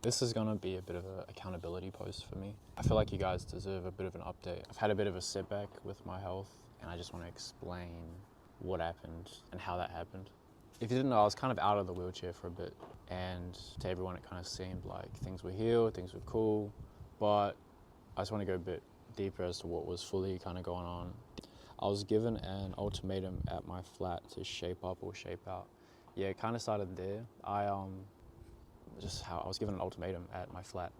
This is gonna be a bit of an accountability post for me. I feel like you guys deserve a bit of an update. I've had a bit of a setback with my health, and I just want to explain what happened and how that happened. If you didn't know, I was kind of out of the wheelchair for a bit, and to everyone it kind of seemed like things were healed, things were cool, but I just want to go a bit deeper as to what was fully kind of going on. I was given an ultimatum at my flat to shape up or shape out. Yeah, it kind of started there. I was given an ultimatum at my flat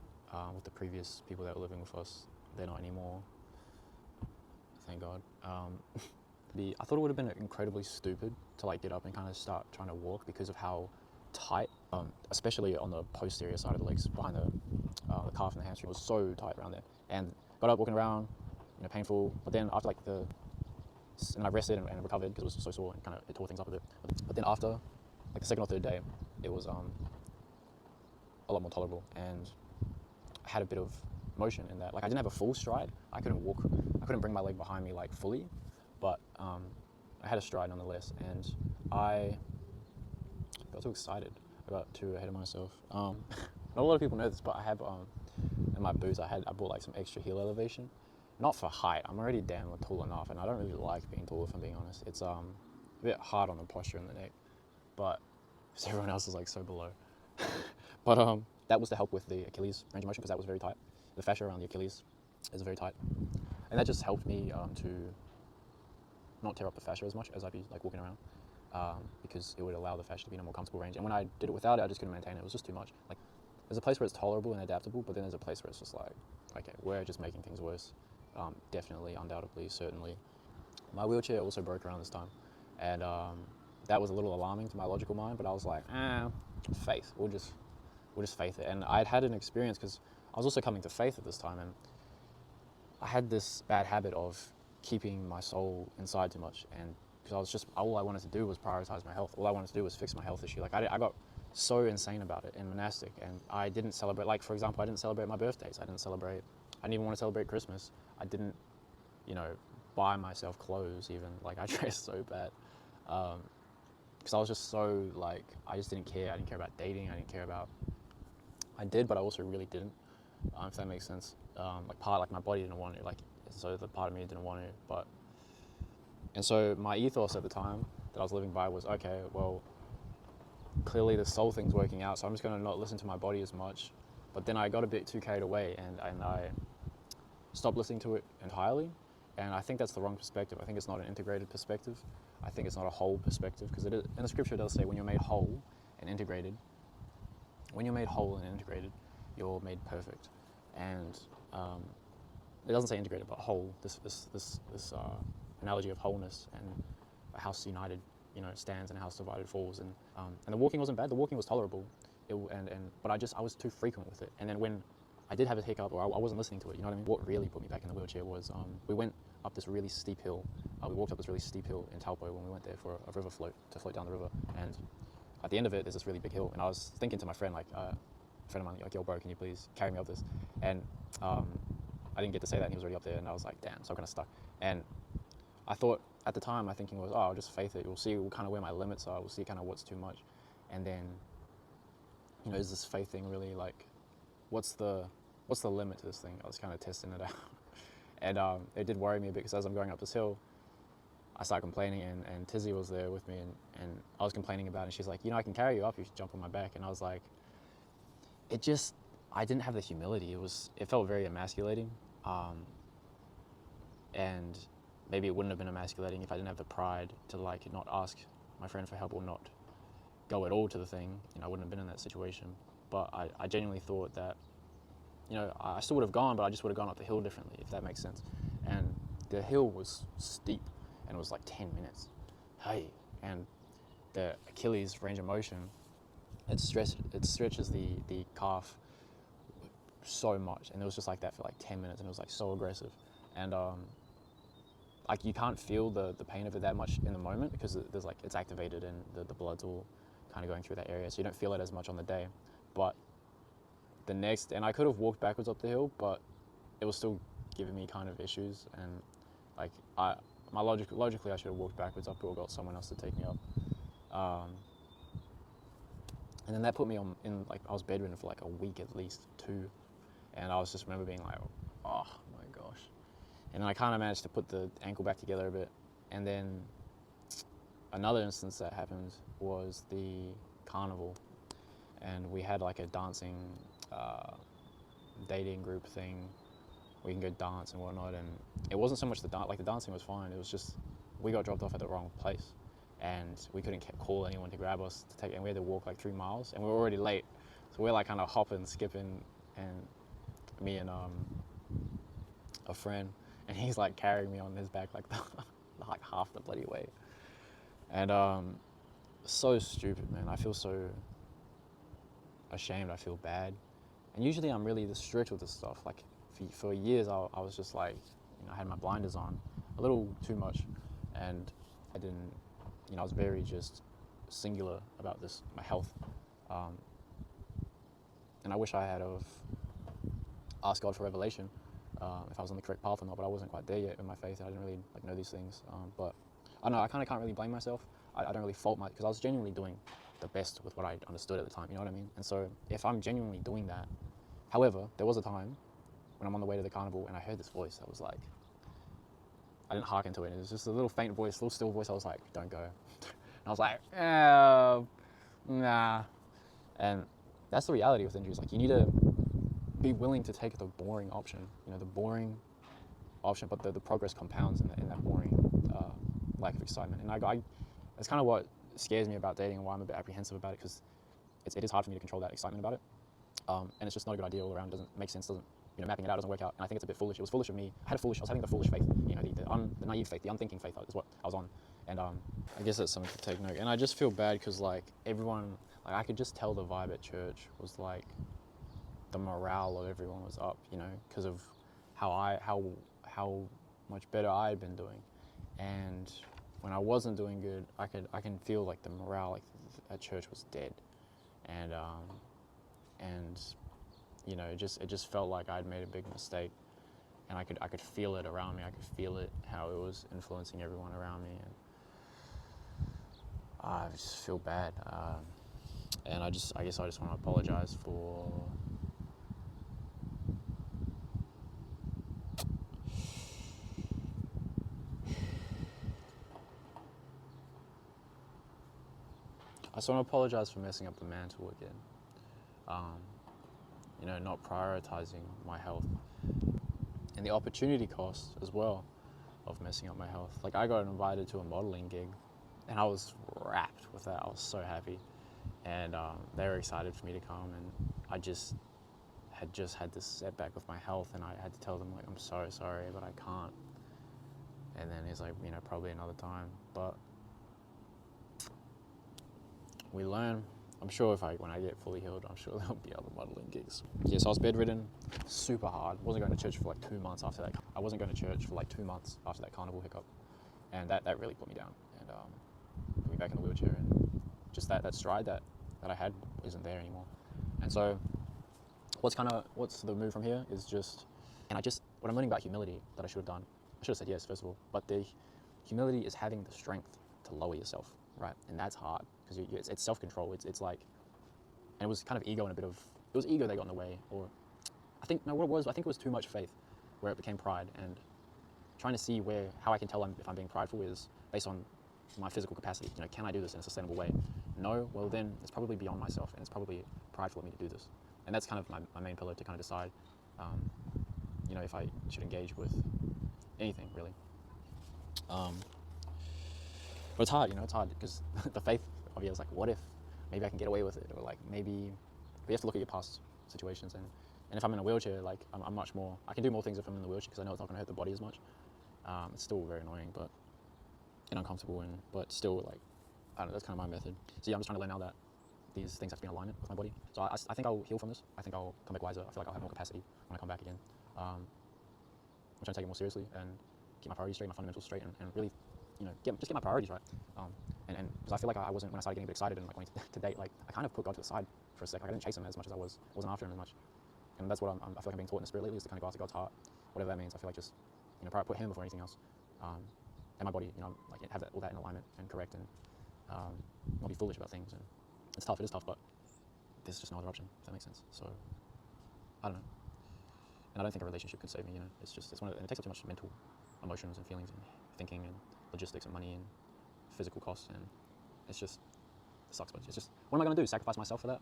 with the previous people that were living with us. They're not anymore, thank God. I thought it would have been incredibly stupid to like get up and kind of start trying to walk because of how tight, especially on the posterior side of the legs, behind the calf and the hamstring, was so tight around there. And got up walking around, painful. But then after and I rested and recovered because it was so sore and kind of it tore things up a bit. But then after like the second or third day, it was a lot more tolerable, and I had a bit of motion in that. Like I didn't have a full stride. I couldn't walk. I couldn't bring my leg behind me like fully, but I had a stride nonetheless, and I got too excited. I got too ahead of myself. Not a lot of people know this, but I have in my boots I bought like some extra heel elevation. Not for height. I'm already damn tall enough, and I don't really like being tall, if I'm being honest. It's a bit hard on the posture in the neck, but because everyone else is like so below. But that was to help with the Achilles range of motion because that was very tight. The fascia around the Achilles is very tight, and that just helped me to not tear up the fascia as much as I'd be like walking around, because it would allow the fascia to be in a more comfortable range. And when I did it without it, I just couldn't maintain it. It was just too much. Like there's a place where it's tolerable and adaptable, but then there's a place where it's just like, okay, we're just making things worse. Definitely, undoubtedly, certainly. My wheelchair also broke around this time, and that was a little alarming to my logical mind. But I was like, faith. We'll just faith it. And I'd had an experience because I was also coming to faith at this time, and I had this bad habit of keeping my soul inside too much, and because all I wanted to do was prioritize my health. All I wanted to do was fix my health issue. Like I got so insane about it in monastic, and I didn't celebrate. Like for example, I didn't celebrate my birthdays. I didn't even want to celebrate Christmas. I didn't, buy myself clothes even. Like I dressed so bad. Because I was just so like, I just didn't care. I didn't care about dating. I did, but I also really didn't, if that makes sense. Like my body didn't want it, like, so the part of me didn't want it, and so my ethos at the time that I was living by was, okay, well, clearly the soul thing's working out, so I'm just gonna not listen to my body as much. But then I got a bit too carried away, and I stopped listening to it entirely, and I think that's the wrong perspective. I think it's not an integrated perspective. I think it's not a whole perspective, because in the scripture it does say when you're made whole and integrated, you're made perfect. And it doesn't say integrated, but whole. This analogy of wholeness, and a house united, stands, and a house divided falls. And the walking wasn't bad. The walking was tolerable. But I was too frequent with it. And then when I did have a hiccup, or I wasn't listening to it, you know what I mean? What really put me back in the wheelchair was we went up this really steep hill. We walked up this really steep hill in Taupo when we went there for a river float, to float down the river. And at the end of it, there's this really big hill. And I was thinking to my friend, like, a friend of mine, like, yo, bro, can you please carry me up this? And I didn't get to say that, and he was already up there, and I was like, damn, so I'm kind of stuck. And I thought, at the time, my thinking was, I'll just faith it. We'll see kind of where my limits are. We'll see kind of what's too much. And then, is this faith thing really, like, what's the limit to this thing? I was kind of testing it out. And it did worry me a bit, because as I'm going up this hill, I started complaining, and Tizzy was there with me, and I was complaining about it, and she's like, I can carry you up, you should jump on my back. And I was like, I didn't have the humility. It felt very emasculating. And maybe it wouldn't have been emasculating if I didn't have the pride to like not ask my friend for help, or not go at all to the thing. I wouldn't have been in that situation. But I genuinely thought that, I still would have gone, but I just would have gone up the hill differently, if that makes sense. And the hill was steep, and it was like 10 minutes. Hey, and the Achilles range of motion, it stretches the calf so much, and it was just like that for like 10 minutes, and it was like so aggressive. And like you can't feel the pain of it that much in the moment, because there's like, it's activated, and the blood's all kind of going through that area, so you don't feel it as much on the day. But and I could have walked backwards up the hill, but it was still giving me kind of issues, and like logically I should have walked backwards up, or got someone else to take me up. And then that put me on in like I was bedridden for like a week at least, 2, and I was just remember being like, oh my gosh. And then I kind of managed to put the ankle back together a bit, and then another instance that happened was the carnival, and we had like a dancing dating group thing. We can go dance and whatnot, and it wasn't so much the dance. Like the dancing was fine. It was just we got dropped off at the wrong place, and we couldn't call anyone to grab us to take. And we had to walk like 3 miles, and we were already late, so we're like kind of hopping, skipping, and me and a friend, and he's like carrying me on his back like like half the bloody way, and so stupid, man. I feel so ashamed. I feel bad, and usually I'm really this strict with this stuff. Like for years, I was just like, I had my blinders on a little too much, and I didn't, I was very just singular about this, my health, and I wish I had have asked God for revelation if I was on the correct path or not, but I wasn't quite there yet in my faith. I didn't really know these things, but I don't know. I kind of can't really blame myself. I don't really fault because I was genuinely doing the best with what I understood at the time. You know what I mean? And so if I'm genuinely doing that, however, there was a time when I'm on the way to the carnival and I heard this voice that was like, I didn't hearken to it. It was just a little faint voice, little still voice. I was like, don't go. And I was like, nah. And that's the reality with injuries. Like you need to be willing to take the boring option, the boring option, but the progress compounds in that boring lack of excitement. And that's kind of what scares me about dating and why I'm a bit apprehensive about it, because it is hard for me to control that excitement about it. And it's just not a good idea all around. It doesn't make sense, mapping it out doesn't work out. And I think it's a bit foolish. It was foolish of me. I was having the foolish faith, the naive faith, the unthinking faith is what I was on. And I guess that's something to take note. And I just feel bad because like everyone, like I could just tell the vibe at church was like the morale of everyone was up, because of how much better I had been doing. And when I wasn't doing good, I can feel like the morale like at church was dead. And it just felt like I'd made a big mistake, and I could feel it around me. I could feel it, how it was influencing everyone around me, and I just feel bad. And I guess I just want to apologize for messing up the mantle again. Not prioritizing my health, and the opportunity cost as well of messing up my health. Like I got invited to a modeling gig, and I was wrapped with that. I was so happy, and they were excited for me to come, and I just had this setback with my health, and I had to tell them like, I'm so sorry, but I can't. And then he's like, probably another time. But we learn. I'm sure when I get fully healed, I'm sure there'll be other modeling gigs. Yes, I was bedridden, super hard. Wasn't going to church for like 2 months after that. I wasn't going to church for like 2 months after that carnival hiccup, and that really put me down and put me back in the wheelchair. And just that stride that I had isn't there anymore. And so, what's the move from here is just, what I'm learning about humility that I should have done. I should have said yes first of all, but the humility is having the strength to lower yourself, right? And that's hard. Because it's self-control. It's like, and it was kind of ego and it was ego that got in the way, or I think it was too much faith, where it became pride, and trying to see how I can tell if I'm being prideful is based on my physical capacity. Can I do this in a sustainable way? No, well then it's probably beyond myself, and it's probably prideful of me to do this. And that's kind of my main pillar to kind of decide, if I should engage with anything really. But it's hard, because the faith of you is like, what if maybe I can get away with it, or like maybe you have to look at your past situations, and if I'm in a wheelchair, like I'm much more, I can do more things if I'm in the wheelchair because I know it's not going to hurt the body as much. It's still very annoying, and uncomfortable, but still like, I don't know, that's kind of my method. So yeah, I'm just trying to learn now that these things have to be in alignment with my body. So I think I'll heal from this. I think I'll come back wiser. I feel like I'll have more capacity when I come back again. I'm trying to take it more seriously and keep my priorities straight, my fundamentals straight, and really, just get my priorities right. And because I feel like I wasn't, when I started getting a bit excited and like wanting to date, like I kind of put God to the side for a sec. Like I didn't chase him as much as I wasn't after him as much. And that's what I feel like I'm being taught in the spirit lately, is to kind of go after God's heart, whatever that means. I feel like just, put him before anything else. And my body, like have all that in alignment and correct, and not be foolish about things. And it's tough, it is tough, but there's just no other option, if that makes sense. So, I don't know. And I don't think a relationship could save me, It's one of the, and it takes up too much mental emotions and feelings and thinking and logistics and money and physical costs, and it sucks, but it's just, what am I going to do? Sacrifice myself for that?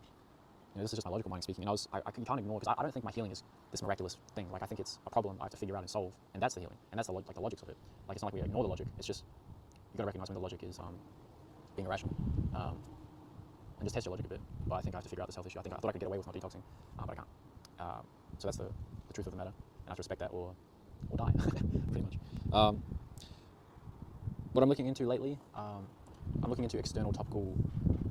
This is just my logical mind speaking, and you can't ignore, because I don't think my healing is this miraculous thing. Like, I think it's a problem I have to figure out and solve, and that's the healing, and that's the logics of it. Like, it's not like we ignore the logic, it's just, you got to recognize when the logic is being irrational, and just test your logic a bit. But I think I have to figure out this health issue. I thought I could get away with not detoxing, but I can't. So that's the truth of the matter, and I have to respect that or die, pretty much. What I'm looking into lately, I'm looking into external topical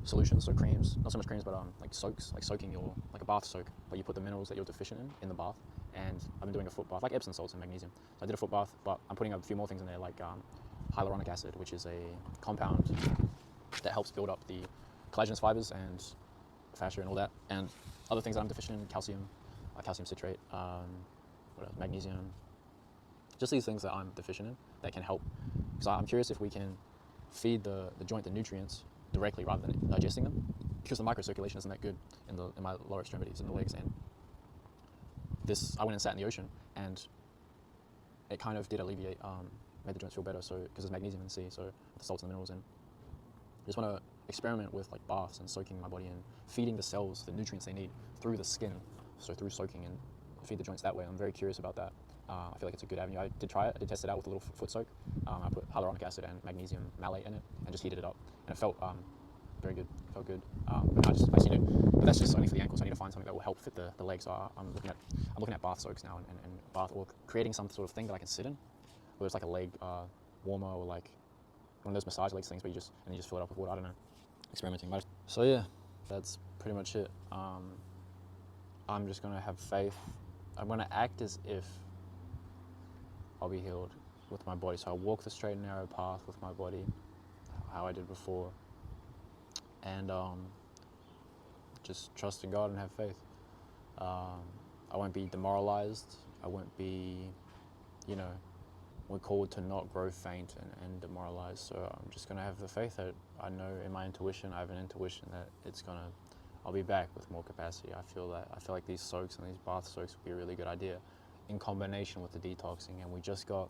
solutions, so creams, not so much creams, but like soaks, like soaking like a bath soak, but you put the minerals that you're deficient in the bath. And I've been doing a foot bath, like Epsom salts and magnesium. So I did a foot bath, but I'm putting a few more things in there, like hyaluronic acid, which is a compound that helps build up the collagenous fibers and fascia and all that, and other things that I'm deficient in, calcium, calcium citrate, what else? Magnesium, just these things that I'm deficient in that can help. Because I'm curious if we can feed the joint the nutrients directly rather than digesting them, because the microcirculation isn't that good in my lower extremities, in the legs. And I went and sat in the ocean, and it kind of did alleviate, made the joints feel better. So because there's magnesium in the sea, so the salts and the minerals, and I just want to experiment with like baths and soaking my body and feeding the cells the nutrients they need through the skin, so through soaking, and feed the joints that way. I'm very curious about that. I feel like it's a good avenue. I did try it. I did test it out with a little foot soak. I put hyaluronic acid and magnesium malate in it and just heated it up, and it felt very good. It felt good. But I just need it. But that's just only for the ankles. I need to find something that will help fit the legs. So I'm looking at bath soaks now, and bath, or creating some sort of thing that I can sit in, whether it's like a leg warmer or like one of those massage legs things where you just fill it up with water. I don't know. Experimenting. So yeah, that's pretty much it. I'm just gonna have faith. I'm gonna act as if I'll be healed with my body. So I walk the straight and narrow path with my body, how I did before, and just trust in God and have faith. I won't be demoralized. I won't be, we're called to not grow faint and demoralized. So I'm just gonna have the faith that I know in my intuition. I have an intuition that I'll be back with more capacity. I feel like these soaks and these bath soaks would be a really good idea in combination with the detoxing. And we just got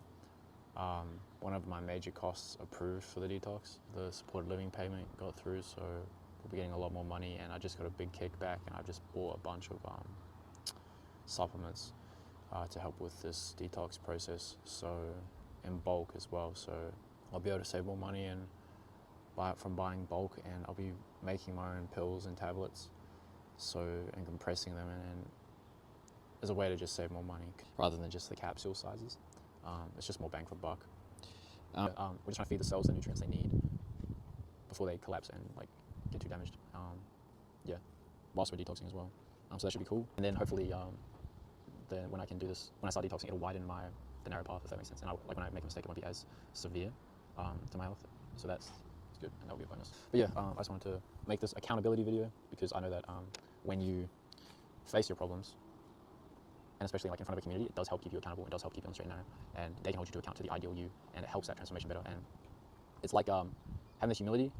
one of my major costs approved for the detox. The supported living payment got through, so we'll be getting a lot more money, and I just got a big kickback, and I just bought a bunch of supplements to help with this detox process, so in bulk as well. So I'll be able to save more money and buy it from buying bulk, and I'll be making my own pills and tablets, and compressing them, and as a way to just save more money rather than just the capsule sizes. It's just more bang for buck. We're just trying to feed the cells the nutrients they need before they collapse and like get too damaged. Whilst we're detoxing as well. So that should be cool. And then hopefully, then when I can do this, when I start detoxing, it'll widen the narrow path, if that makes sense. And when I make a mistake, it won't be as severe to my health. So that's good, and that'll be a bonus. But yeah, I just wanted to make this accountability video, because I know that when you face your problems, and especially like in front of a community, it does help keep you accountable. It does help keep you on the straight and narrow, and they can hold you to account to the ideal you, and it helps that transformation better. And it's like having this humility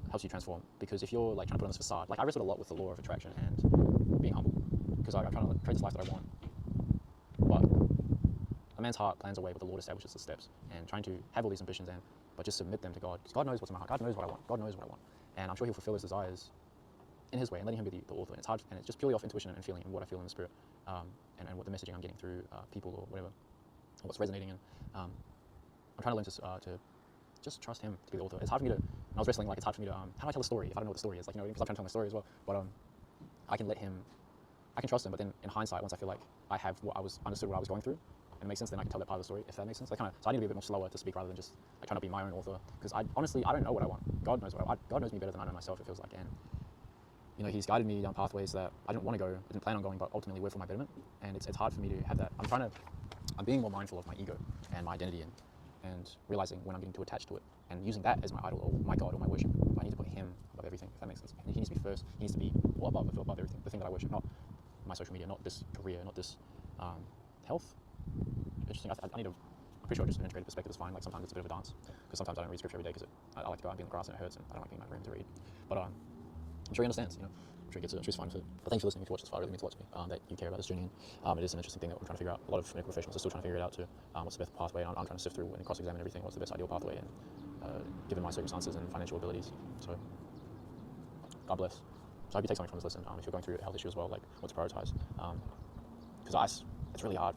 helps you transform, because if you're like trying to put on this facade, like I wrestled a lot with the law of attraction and being humble, because I'm trying to create this life that I want. But a man's heart plans a way, but the Lord establishes the steps. And trying to have all these ambitions, but just submit them to God, because God knows what's in my heart. God knows what I want. God knows what I want, and I'm sure He'll fulfill His desires in His way, and letting Him be the author. And it's hard, and it's just purely off intuition and feeling, and what I feel in the spirit, and what the messaging I'm getting through people or whatever, or what's resonating. And I'm trying to learn to just trust Him to be the author. It's hard for me to. I was wrestling, like it's hard for me to. How do I tell a story if I don't know what the story is? Like, because I'm trying to tell my story as well. But I can let Him. I can trust Him. But then in hindsight, once I feel like I have understood what I was going through, and it makes sense, then I can tell that part of the story, if that makes sense. So I need to be a bit more slower to speak rather than just like trying to be my own author. Because I don't know what I want. God knows God knows me better than I know myself. It feels like, and He's guided me down pathways that I didn't want to go, I didn't plan on going, but ultimately were for my betterment. And it's hard for me to have that. I'm being more mindful of my ego and my identity, and realizing when I'm getting too attached to it, and using that as my idol or my God or my worship. I need to put Him above everything, if that makes sense. And He needs to be first. He needs to be above everything. The thing that I worship, not my social media, not this career, not this health. Interesting. I need to. I'm pretty sure just an integrated perspective is fine. Like sometimes it's a bit of a dance, because sometimes I don't read scripture every day because I like to go out and be in the grass and it hurts, and I don't like being in my room to read. But I'm sure He understands. she was fine with it. But thanks for listening. If you watch this far, it really means a lot to me that you care about this journey. And it is an interesting thing that we're trying to figure out. A lot of medical professionals are still trying to figure it out too. What's the best pathway? I'm trying to sift through and cross-examine everything. What's the best ideal pathway? And given my circumstances and financial abilities. So, God bless. So I hope you take something from this lesson. If you're going through a health issue as well, like what to prioritize. Because it's really hard.